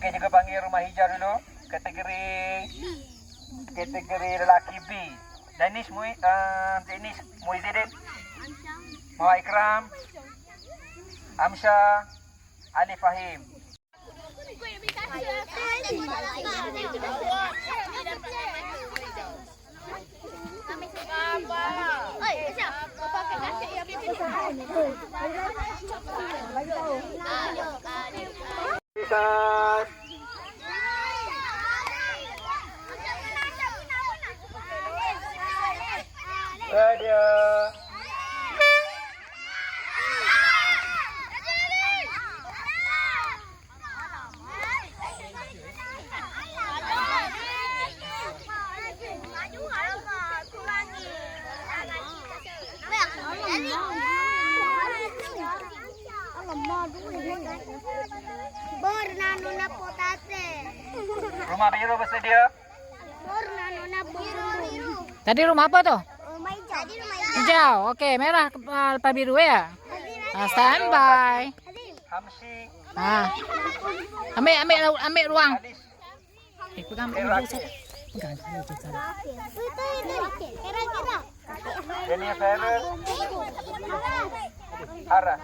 Okey, juga panggil rumah hijau dulu. Kategori lelaki B. Danish Muizidin. Muhammad Ikram. Amsha. Ali Fahim. Lisan. Radia. Rumah biru bersedia. Tadi rumah apa tuh? Rumah hijau. Hijau. Oke, merah apa biru ya? Standby. Hamsi. Nah. Ambil ruang. Alis. Pegang hijau saya. Pegang hijau saya. Kira-kira. Jennifer. Ara.